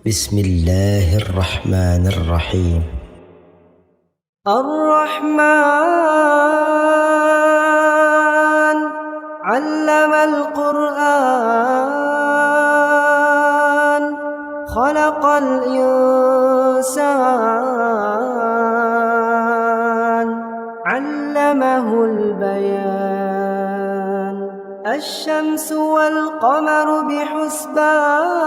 بسم الله الرحمن الرحيم. الرحمن علم القرآن خلق الإنسان علمه البيان الشمس والقمر بحسبان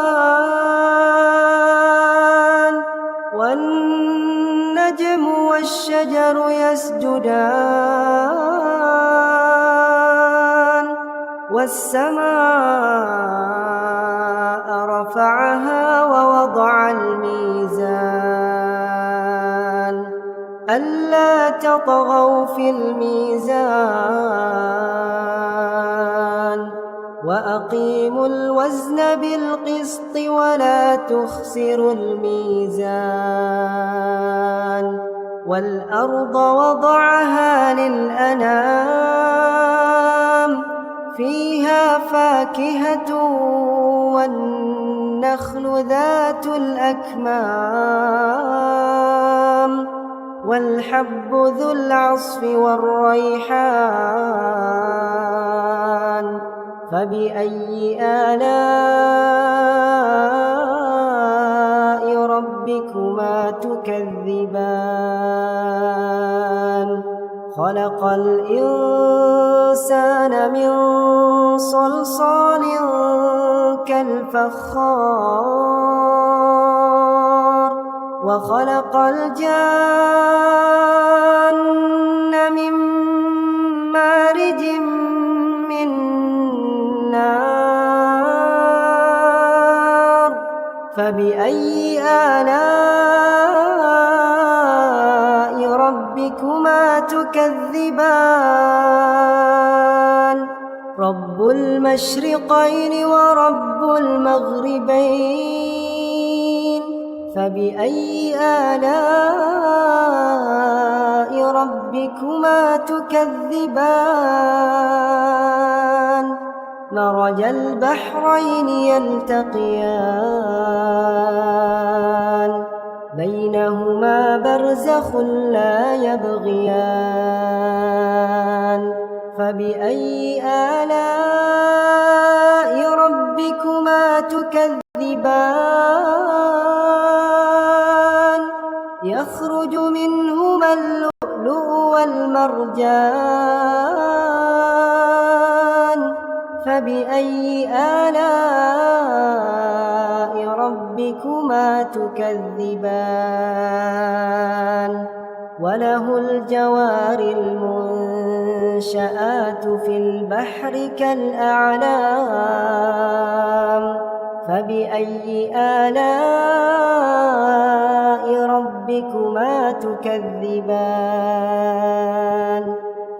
والنجم والشجر يسجدان والسماء رفعها ووضع الميزان ألا تطغوا في الميزان وأقيموا الوزن بالقسط ولا تخسروا الميزان والأرض وضعها للأنام فيها فاكهة والنخل ذات الأكمام والحب ذو العصف والريحان فبأي آلاء ربكما تكذبان خلق الإنسان من صلصال كالفخار وخلق الجان من مارج من نار فبأي آلاء ربكما تكذبان رب المشرقين ورب المغربين فبأي آلاء ربكما تكذبان مرج البحرين يلتقيان بينهما برزخ لا يبغيان فبأي آلاء ربكما تكذبان يخرج منهما اللؤلؤ والمرجان فبأي آلاء ربكما تكذبان وله الجوار المنشآت في البحر كالأعلام فبأي آلاء ربكما تكذبان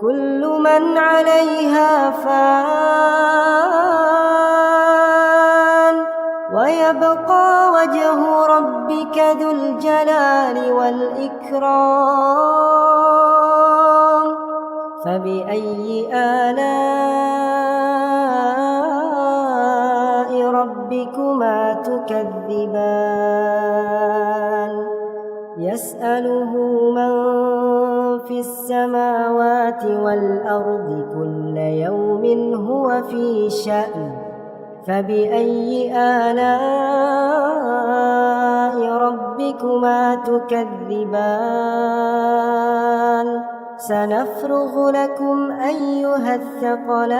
كل من عليها فان ويبقى وجه ربك ذو الجلال والإكرام فبأي آلاء ربكما تكذبان يسأله من في السماوات والأرض كل يوم هو في شأن فبأي آلاء ربكما تكذبان سنفرغ لكم أيها الثقلان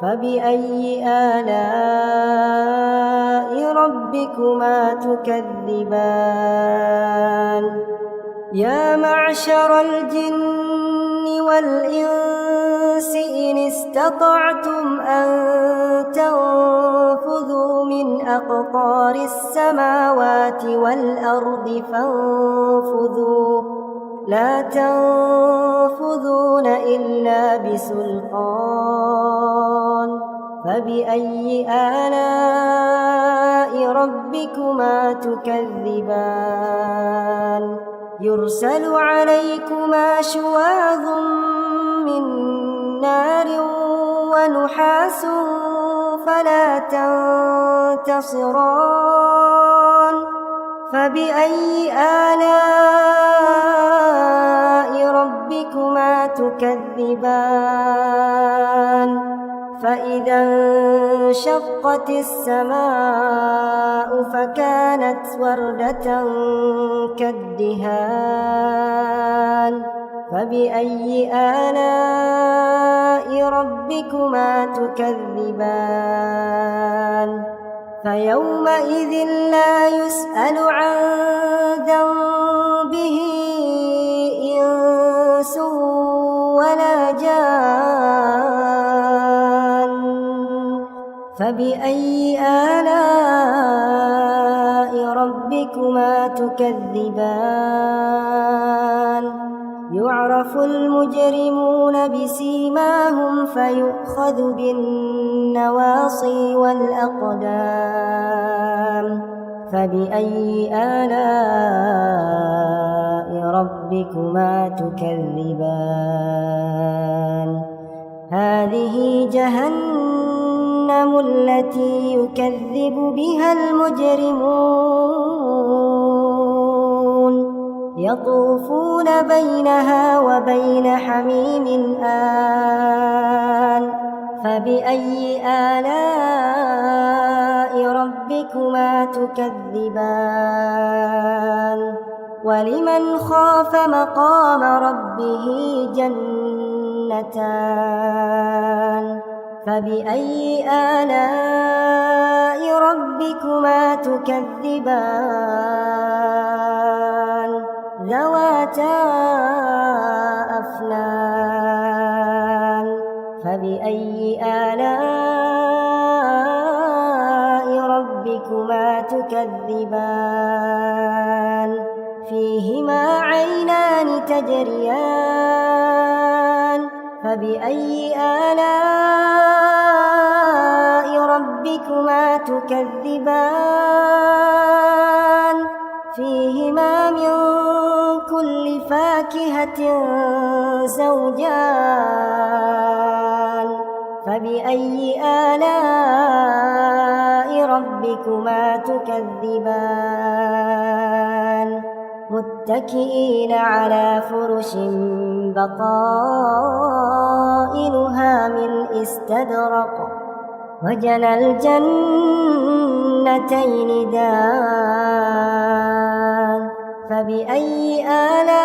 فبأي آلاء ربكما تكذبان يا معشر الجن والإنس إن استطعتم أن تنفذوا من أقطار السماوات والأرض فانفذوا لا تنفذون إلا بسلطان فبأي آلاء ربكما تكذبان يرسل عليكما شواظ من نار ونحاس فلا تنتصران فبأي آلاء ربكما تكذبان فإذا انشقت السماء فكانت وردة كالدهان فبأي آلاء ربكما تكذبان فيومئذ لا يسأل عن ذنبه إنس ولا جان فبأي آلاء ربكما تكذبان يعرف المجرمون بسيماهم فيؤخذ بالنواصي والأقدام فبأي آلاء ربكما تكذبان هذه جهنم التي يكذب بها المجرمون يطوفون بينها وبين حميم آن فبأي آلاء ربكما تكذبان ولمن خاف مقام ربه جنتان فبأي آلاء ربكما تكذبان ذواتا أفنان فبأي آلاء ربكما تكذبان فيهما عينان تجريان فبأي آلاء ربكما تكذبان فيهما من كل فاكهة زوجان فبأي آلاء ربكما تكذبان متكئين على فرش بطائنها من استبرق وجنى الجنتين دان فبأي آلاء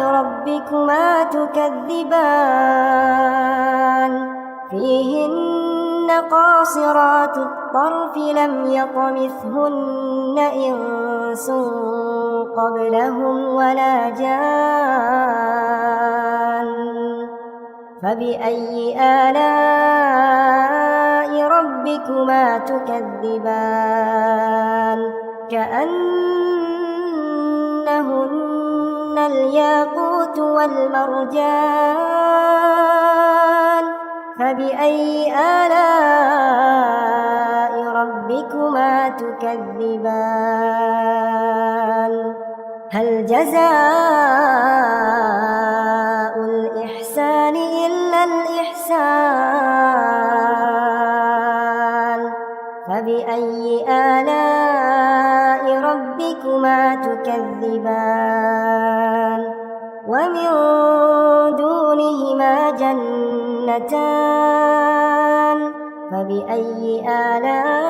ربكما تكذبان فيهن قاصرات الطرف لم يطمثهن إنس قبلهم ولا جان فبأي آلاء ربكما تكذبان كأنهن الياقوت والمرجان فبأي آلاء ربكما تكذبان هل جزاء الإحسان إلا الإحسان فبأي آلاء ربكما تكذبان ومن دونهما جنتان فبأي آلاء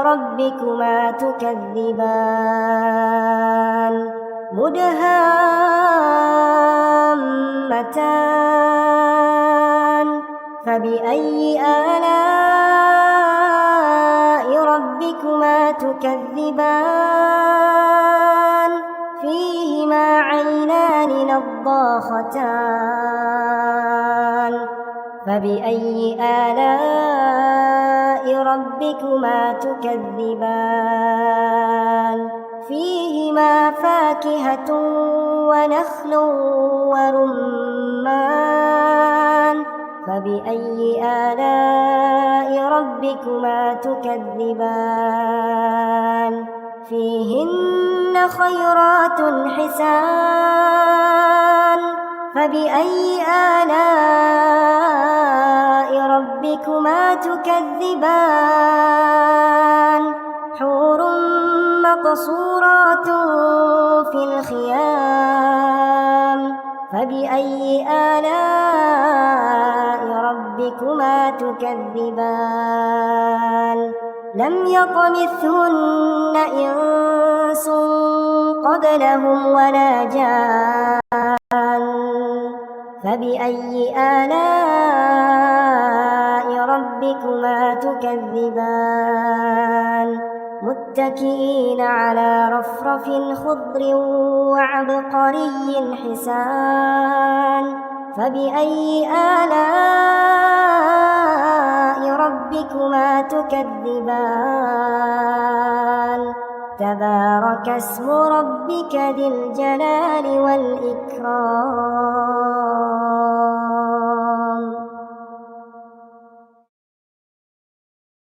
ربكما تكذبان مدهامتان فبأي آلاء ربكما تكذبان فيهما عينان نضاختان فبأي آلاء ربكما تكذبان فيهما فاكهة ونخل ورمان فبأي آلاء ربكما تكذبان فيهن خيرات حسان فبأي آلاء ربكما تكذبان حور مقصورات في الخيام فبأي آلاء ربكما تكذبان لم يطمثهن إنس قبلهم ولا جان فبأي آلاء ربكما تكذبان متكئين على رفرف خضر وعبقري حسان فبأي آلاء ربكما تكذبان تبارك اسم ربك ذي الجلال والإكرام